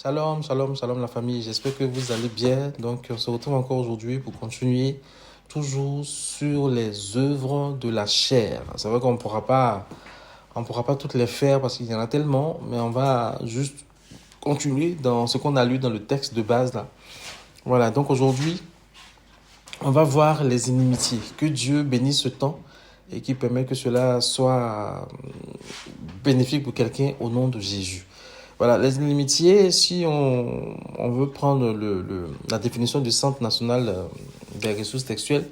Shalom, shalom, shalom la famille, j'espère que vous allez bien. Donc on se retrouve encore aujourd'hui pour continuer toujours sur les œuvres de la chair. C'est vrai qu'on on pourra pas toutes les faire parce qu'il y en a tellement, mais on va juste continuer dans ce qu'on a lu dans le texte de base là. Voilà, donc aujourd'hui, on va voir les inimitiés. Que Dieu bénisse ce temps et qu'il permet que cela soit bénéfique pour quelqu'un au nom de Jésus. Voilà, les inimitiés, si on veut prendre la définition du Centre national des ressources textuelles,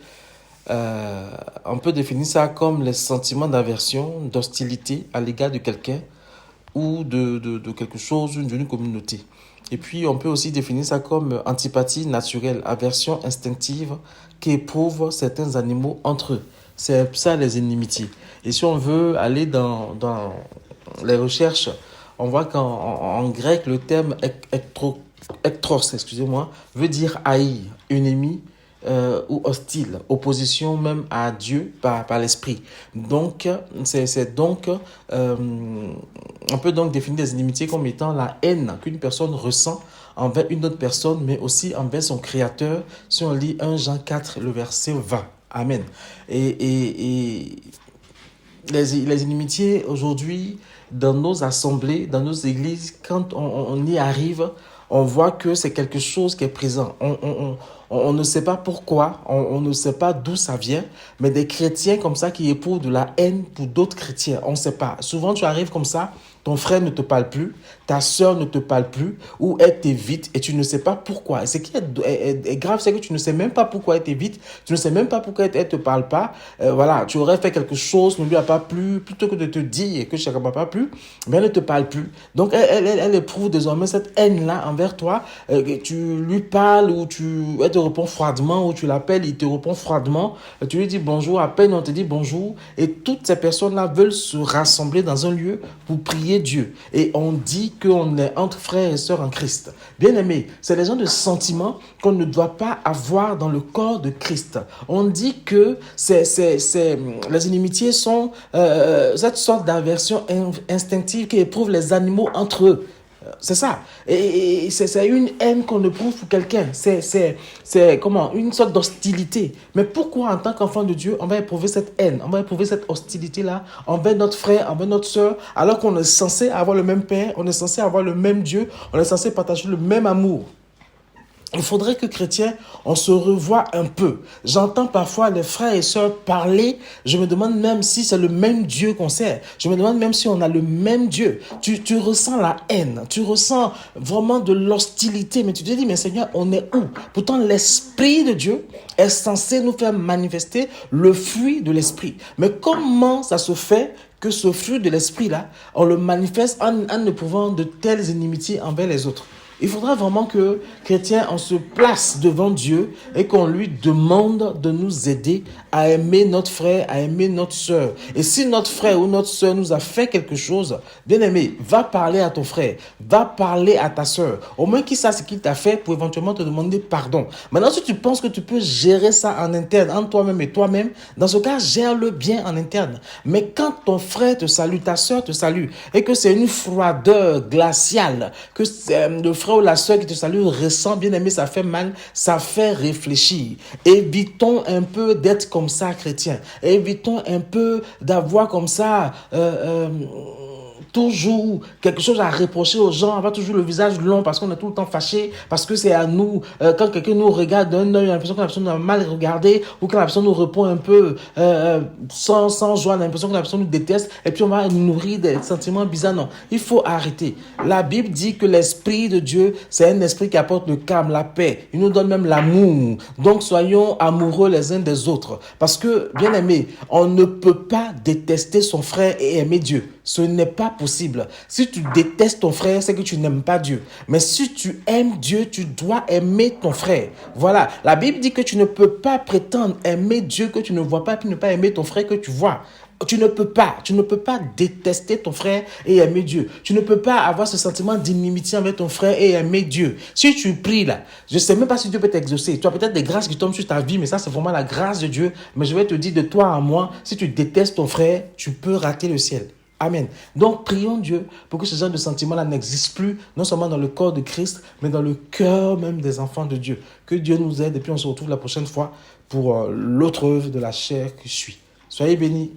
on peut définir ça comme les sentiments d'aversion, d'hostilité à l'égard de quelqu'un ou de quelque chose, d'une communauté. Et puis, on peut aussi définir ça comme antipathie naturelle, aversion instinctive qu'éprouvent certains animaux entre eux. C'est ça les inimitiés. Et si on veut aller dans les recherches, on voit qu'en grec, le terme ektros, excusez-moi, veut dire haïr, ennemi ou hostile, opposition même à Dieu par l'esprit. Donc, on peut donc définir les inimitiés comme étant la haine qu'une personne ressent envers une autre personne, mais aussi envers son créateur, si on lit 1 Jean 4, le verset 20. Amen. Et les inimitiés aujourd'hui, dans nos assemblées, dans nos églises, quand on y arrive, on voit que c'est quelque chose qui est présent. On ne sait pas pourquoi, on ne sait pas d'où ça vient, mais des chrétiens comme ça qui éprouvent de la haine pour d'autres chrétiens, on ne sait pas. Souvent, tu arrives comme ça, ton frère ne te parle plus, ta sœur ne te parle plus, ou elle t'évite et tu ne sais pas pourquoi. Et ce qui est grave, c'est que tu ne sais même pas pourquoi elle t'évite, tu ne sais même pas pourquoi elle ne te parle pas. Voilà, tu aurais fait quelque chose, ne lui a pas plu, plutôt que de te dire que ça ne m'a pas plu, mais elle ne te parle plus. Donc, elle éprouve désormais cette haine-là envers toi. Tu lui parles ou elle te répond froidement, ou tu l'appelles, il te répond froidement. Tu lui dis bonjour, à peine on te dit bonjour. Et toutes ces personnes-là veulent se rassembler dans un lieu pour prier Dieu. Et on dit qu'on est entre frères et sœurs en Christ. Bien aimé, c'est les gens de sentiments qu'on ne doit pas avoir dans le corps de Christ. On dit que les inimitiés sont cette sorte d'aversion instinctive qu'éprouvent les animaux entre eux. C'est ça. Et c'est une haine qu'on éprouve pour quelqu'un. C'est comment? Une sorte d'hostilité. Mais pourquoi, en tant qu'enfant de Dieu, on va éprouver cette haine, on va éprouver cette hostilité-là envers notre frère, envers notre soeur, alors qu'on est censé avoir le même Père, on est censé avoir le même Dieu, on est censé partager le même amour? Il faudrait que chrétiens, on se revoie un peu. J'entends parfois les frères et sœurs parler. Je me demande même si c'est le même Dieu qu'on sert. Je me demande même si on a le même Dieu. Tu ressens la haine. Tu ressens vraiment de l'hostilité. Mais tu te dis, mais Seigneur, on est où? Pourtant, l'Esprit de Dieu est censé nous faire manifester le fruit de l'Esprit. Mais comment ça se fait que ce fruit de l'Esprit-là, on le manifeste en éprouvant de telles inimitiés envers les autres? Il faudra vraiment que, chrétiens, on se place devant Dieu et qu'on lui demande de nous aider à aimer notre frère, à aimer notre sœur. Et si notre frère ou notre sœur nous a fait quelque chose, bien aimé, va parler à ton frère, va parler à ta sœur. Au moins qu'il sache ce qu'il t'a fait pour éventuellement te demander pardon. Maintenant, si tu penses que tu peux gérer ça en interne, entre toi-même et toi-même, dans ce cas, gère-le bien en interne. Mais quand ton frère te salue, ta sœur te salue, et que c'est une froideur glaciale, que le frère ou la sœur qui te salue ressent, bien aimé, ça fait mal, ça fait réfléchir. Évitons un peu d'être comme ça, chrétien. Évitons un peu d'avoir comme ça toujours quelque chose à reprocher aux gens, avoir toujours le visage long parce qu'on est tout le temps fâché, parce que c'est à nous. Quand quelqu'un nous regarde d'un œil, on a l'impression que la personne a mal regardé, ou quand la personne nous répond un peu sans joie, on a l'impression que la personne nous déteste, et puis on va nourrir des sentiments bizarres. Non, il faut arrêter. La Bible dit que l'Esprit de Dieu, c'est un esprit qui apporte le calme, la paix. Il nous donne même l'amour. Donc soyons amoureux les uns des autres. Parce que, bien aimé, on ne peut pas détester son frère et aimer Dieu. Ce n'est pas possible. Si tu détestes ton frère, c'est que tu n'aimes pas Dieu. Mais si tu aimes Dieu, tu dois aimer ton frère. Voilà. La Bible dit que tu ne peux pas prétendre aimer Dieu que tu ne vois pas, puis ne pas aimer ton frère que tu vois. Tu ne peux pas détester ton frère et aimer Dieu. Tu ne peux pas avoir ce sentiment d'inimitié envers ton frère et aimer Dieu. Si tu pries là, je ne sais même pas si Dieu peut t'exaucer. Tu as peut-être des grâces qui tombent sur ta vie, mais ça c'est vraiment la grâce de Dieu. Mais je vais te dire de toi à moi, si tu détestes ton frère, tu peux rater le ciel. Amen. Donc, prions Dieu pour que ce genre de sentiment-là n'existe plus, non seulement dans le corps de Christ, mais dans le cœur même des enfants de Dieu. Que Dieu nous aide et puis on se retrouve la prochaine fois pour l'autre œuvre de la chair qui suit. Soyez bénis.